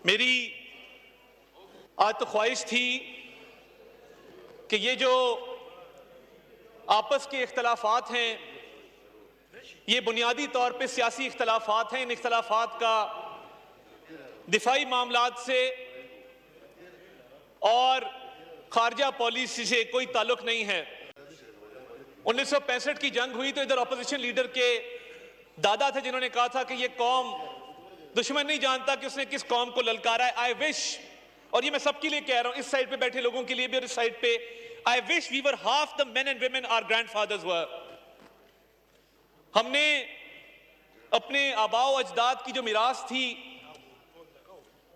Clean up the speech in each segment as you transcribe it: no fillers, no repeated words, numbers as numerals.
मेरी आज तो ख्वाहिश थी कि ये जो आपस के इख्तलाफात हैं, ये बुनियादी तौर पे सियासी इख्तलाफात हैं, इन इख्तलाफात का दिफाई मामलात से और खारजा पॉलिसी से कोई ताल्लुक नहीं है। 1965 की जंग हुई तो इधर अपोजिशन लीडर के दादा थे जिन्होंने कहा था कि ये कौम दुश्मन नहीं जानता कि उसने किस कौम को ललकारा है। आई विश, और ये मैं सबके लिए कह रहा हूं, इस साइड पे बैठे लोगों के लिए भी और इस साइड पे, I wish we were half the men and women our grandfathers were. हमने अपने आबाओ अजदाद की जो मिरास थी,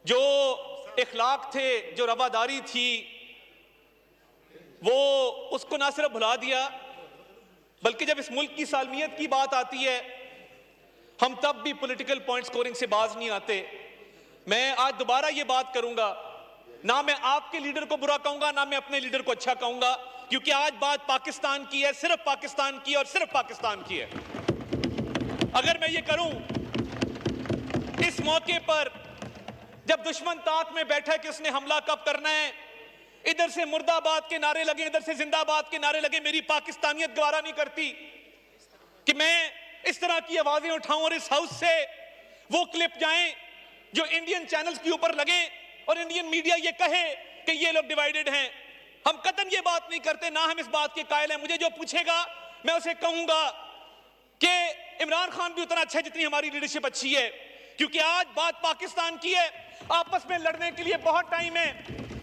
जो इखलाक थे, जो रवादारी थी, वो उसको ना सिर्फ भुला दिया, बल्कि जब इस मुल्क की सालमियत की बात आती है हम तब भी पॉलिटिकल पॉइंट स्कोरिंग से बाज नहीं आते। मैं आज दोबारा ये बात करूंगा, ना मैं आपके लीडर को बुरा कहूंगा ना मैं अपने लीडर को अच्छा कहूंगा, क्योंकि आज बात पाकिस्तान की है, सिर्फ पाकिस्तान की और सिर्फ पाकिस्तान की है। अगर मैं ये करूं इस मौके पर जब दुश्मन ताक में बैठा है कि उसने हमला कब करना है, इधर से मुर्दाबाद के नारे लगे, इधर से जिंदाबाद के नारे लगे, मेरी पाकिस्तानियत गवारा नहीं करती कि मैं इस तरह की आवाजें उठाऊं और इस हाउस से वो क्लिप जाएं जो इंडियन चैनल्स के ऊपर लगे और इंडियन मीडिया ये कहे कि ये लोग डिवाइडेड हैं। हम कतई ये बात नहीं करते, ना हम इस बात के कायल हैं। मुझे जो पूछेगा मैं उसे कहूंगा कि इमरान खान भी उतना अच्छा है जितनी हमारी लीडरशिप अच्छी है, क्योंकि आज बात पाकिस्तान की है। आपस में लड़ने के लिए बहुत टाइम है,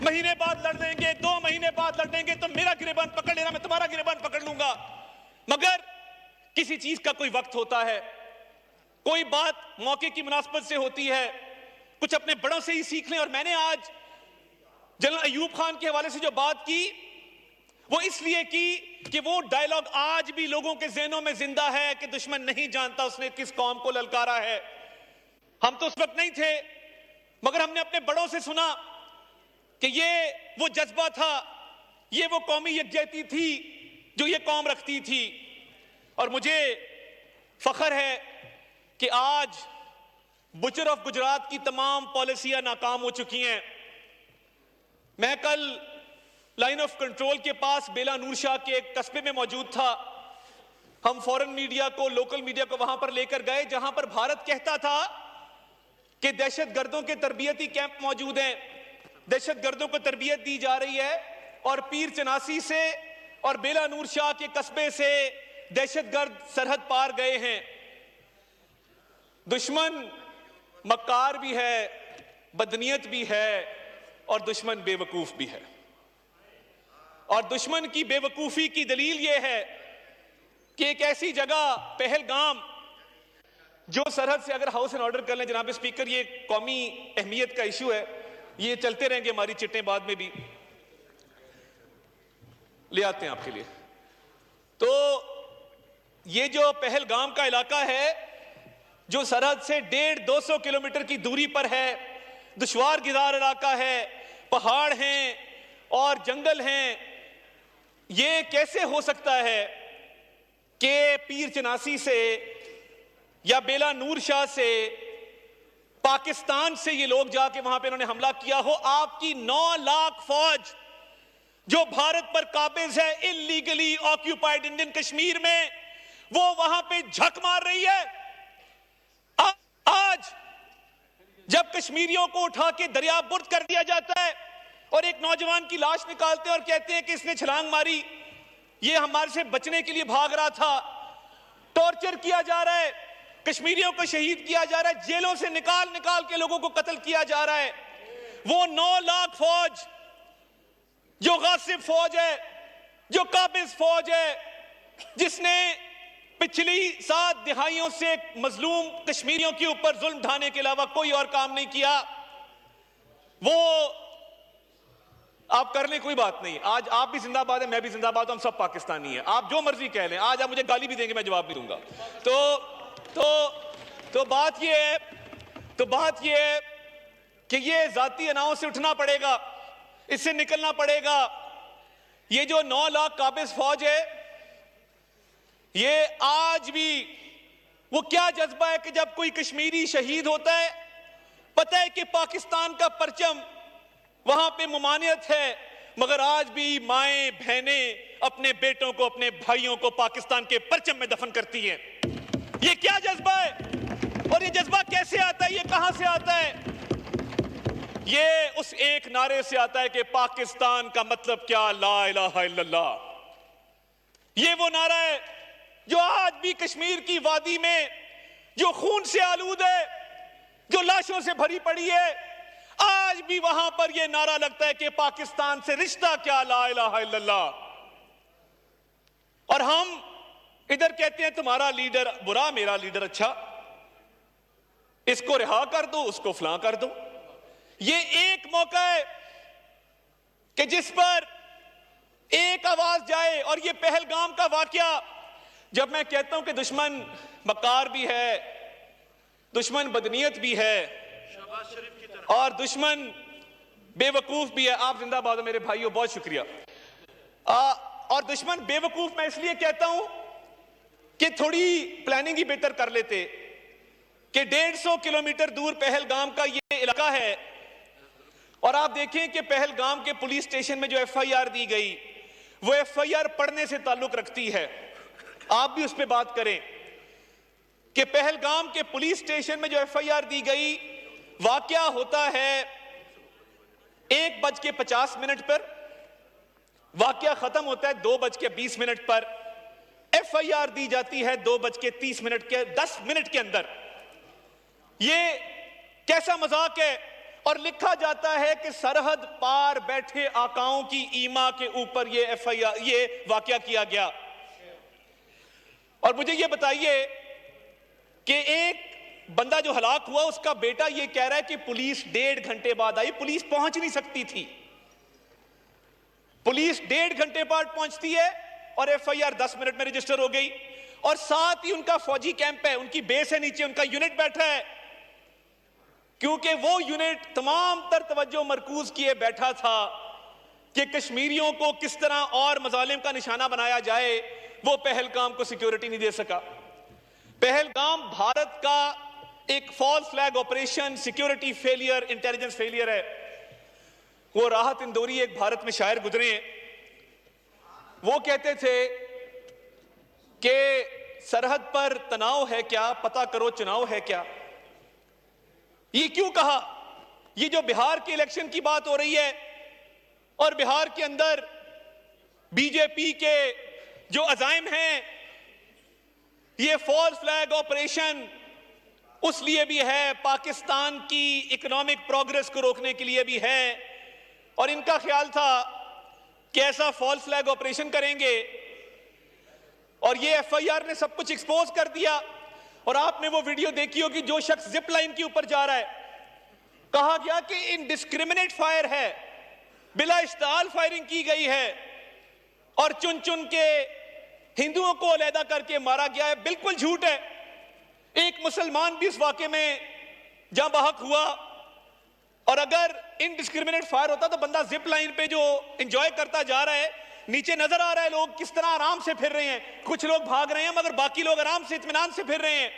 महीने बाद लड़ लेंगे, 2 महीने बाद लड़ लेंगे, तो मेरा गिरेबान पकड़ लेना, मैं तुम्हारा गिरेबान पकड़ लूंगा। मगर किसी चीज का कोई वक्त होता है, कोई बात मौके की मुनासबत से होती है, कुछ अपने बड़ों से ही सीख लें। और मैंने आज जनरल अयूब खान के हवाले से जो बात की वो इसलिए की कि वो डायलॉग आज भी लोगों के ज़हनों में जिंदा है कि दुश्मन नहीं जानता उसने किस कौम को ललकारा है। हम तो उस वक्त नहीं थे, मगर हमने अपने बड़ों से सुना कि ये वो जज्बा था, ये वो कौमी यकजहती थी जो ये कौम रखती थी। और मुझे फख्र है कि आज बुचर ऑफ गुजरात की तमाम पॉलिसियां नाकाम हो चुकी हैं। मैं कल लाइन ऑफ कंट्रोल के पास बेला नूर शाह के एक कस्बे में मौजूद था। हम फॉरेन मीडिया को, लोकल मीडिया को वहां पर लेकर गए जहां पर भारत कहता था कि दहशतगर्दों के तरबियती कैंप मौजूद हैं, दहशतगर्दों को तरबियत दी जा रही है, और पीर चनासी से और बेला नूर शाह के कस्बे से दहशतगर्द सरहद पार गए हैं। दुश्मन मक्कार भी है, बदनीयत भी है, और दुश्मन बेवकूफ भी है। और दुश्मन की बेवकूफी की दलील यह है कि एक ऐसी जगह पहलगाम, जो सरहद से, अगर हाउस एंड ऑर्डर कर लें जनाब स्पीकर, ये कौमी अहमियत का इशू है, ये चलते रहेंगे, हमारी चिट्टें बाद में भी ले आते हैं आपके लिए। तो ये जो पहलगाम का इलाका है जो सरहद से 150-200 किलोमीटर की दूरी पर है, दुश्वार गिदार इलाका है, पहाड़ हैं और जंगल हैं, ये कैसे हो सकता है कि पीर चनासी से या बेला नूर शाह से, पाकिस्तान से ये लोग जाके वहां पे इन्होंने हमला किया हो? आपकी 9 लाख फौज जो भारत पर काबिज है इलीगली ऑक्यूपाइड इंडियन कश्मीर में, वो वहां पे झक मार रही है। आज जब कश्मीरियों को उठा के दरिया बुर्द कर दिया जाता है और एक नौजवान की लाश निकालते हैं और कहते हैं कि इसने छलांग मारी, ये हमारे से बचने के लिए भाग रहा था, टॉर्चर किया जा रहा है, कश्मीरियों को शहीद किया जा रहा है, जेलों से निकाल निकाल के लोगों को कत्ल किया जा रहा है। वो 9 लाख फौज जो गासिब फौज है, जो काबिज फौज है, जिसने पिछली 7 दिहाइयों से मजलूम कश्मीरियों के ऊपर जुल्म ढाने के अलावा कोई और काम नहीं किया, वो आप कर लें, कोई बात नहीं। आज आप भी जिंदाबाद है, मैं भी जिंदाबाद हूं, हम सब पाकिस्तानी हैं। आप जो मर्जी कह लें, आज आप मुझे गाली भी देंगे, मैं जवाब भी दूंगा। तो बात ये है कि ये जाती अनाओं से उठना पड़ेगा, इससे निकलना पड़ेगा। ये जो 9 लाख काबिज फौज है, ये आज भी वो क्या जज्बा है कि जब कोई कश्मीरी शहीद होता है पता है कि पाकिस्तान का परचम वहां पे ममानियत है, मगर आज भी माएं बहनें अपने बेटों को, अपने भाइयों को पाकिस्तान के परचम में दफन करती हैं। ये क्या जज्बा है और ये जज्बा कैसे आता है, ये कहां से आता है? ये उस एक नारे से आता है कि पाकिस्तान का मतलब क्या, ला इलाहा इल्लल्लाह। ये वो नारा है जो आज भी कश्मीर की वादी में, जो खून से आलूद है, जो लाशों से भरी पड़ी है, आज भी वहां पर यह नारा लगता है कि पाकिस्तान से रिश्ता क्या, ला इलाहा इल्लल्लाह। और हम इधर कहते हैं तुम्हारा लीडर बुरा, मेरा लीडर अच्छा, इसको रिहा कर दो, उसको फलां कर दो। ये एक मौका है कि जिस पर एक आवाज जाए। और ये पहलगाम का वाकया, जब मैं कहता हूं कि दुश्मन मक्कार भी है, दुश्मन बदनीयत भी है और दुश्मन बेवकूफ भी है। आप जिंदाबाद हो मेरे भाइयों, बहुत शुक्रिया। और दुश्मन बेवकूफ मैं इसलिए कहता हूं कि थोड़ी प्लानिंग ही बेहतर कर लेते कि 150 किलोमीटर दूर पहलगाम का ये इलाका है और आप देखें कि पहलगाम के पुलिस स्टेशन में जो एफआईआर दी गई, वो एफआईआर पढ़ने से ताल्लुक रखती है। आप भी उस पर बात करें कि पहलगाम के पुलिस स्टेशन में जो एफआईआर दी गई, वाकया होता है 1:50 पर, वाकया खत्म होता है 2:20 पर, एफआईआर दी जाती है 2:30 के 10 मिनट के अंदर। ये कैसा मजाक है? और लिखा जाता है कि सरहद पार बैठे आकाओं की ईमा के ऊपर ये एफआईआर, ये वाकया किया गया। और मुझे ये बताइए कि एक बंदा जो हलाक हुआ, उसका बेटा ये कह रहा है कि पुलिस 1.5 घंटे बाद आई, पुलिस पहुंच नहीं सकती थी। पुलिस 1.5 घंटे बाद पहुंचती है और एफआईआर 10 मिनट में रजिस्टर हो गई। और साथ ही उनका फौजी कैंप है, उनकी बेस है नीचे, उनका यूनिट बैठा है, क्योंकि वो यूनिट तमाम तर तवज्जो मरकूज किए बैठा था कि कश्मीरियों को किस तरह और मजालिम का निशाना बनाया जाए। वो पहलगाम को सिक्योरिटी नहीं दे सका। पहलगाम भारत का एक false flag operation, security failure, intelligence failure है। वो राहत इंदौरी एक भारत में शायर गुजरे हैं, वो कहते थे कि सरहद पर तनाव है क्या, पता करो चुनाव है क्या। ये क्यों कहा? ये जो बिहार के इलेक्शन की बात हो रही है और बिहार के अंदर बीजेपी के जो अजाइम हैं, ये फॉल्स फ्लैग ऑपरेशन उस लिए भी है, पाकिस्तान की इकोनॉमिक प्रोग्रेस को रोकने के लिए भी है। और इनका ख्याल था कि ऐसा फॉल्स फ्लैग ऑपरेशन करेंगे और ये एफआईआर ने सब कुछ एक्सपोज कर दिया। और आपने वो वीडियो देखी होगी, जो शख्स जिप लाइन के ऊपर जा रहा है, कहा गया कि इनडिस्क्रिमिनेट फायर है, बिला इश्ताल फायरिंग की गई है और चुन चुन के हिंदुओं को अलहदा करके मारा गया है। बिल्कुल झूठ है। एक मुसलमान भी इस वाकये में जहां बहक हुआ। और अगर इनडिस्क्रिमिनेट फायर होता तो बंदा जिप लाइन पे जो एंजॉय करता जा रहा है, नीचे नजर आ रहा है लोग किस तरह आराम से फिर रहे हैं, कुछ लोग भाग रहे हैं मगर बाकी लोग आराम से इत्मीनान से फिर रहे हैं।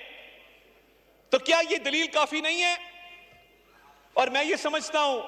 तो क्या ये दलील काफी नहीं है? और मैं ये समझता हूं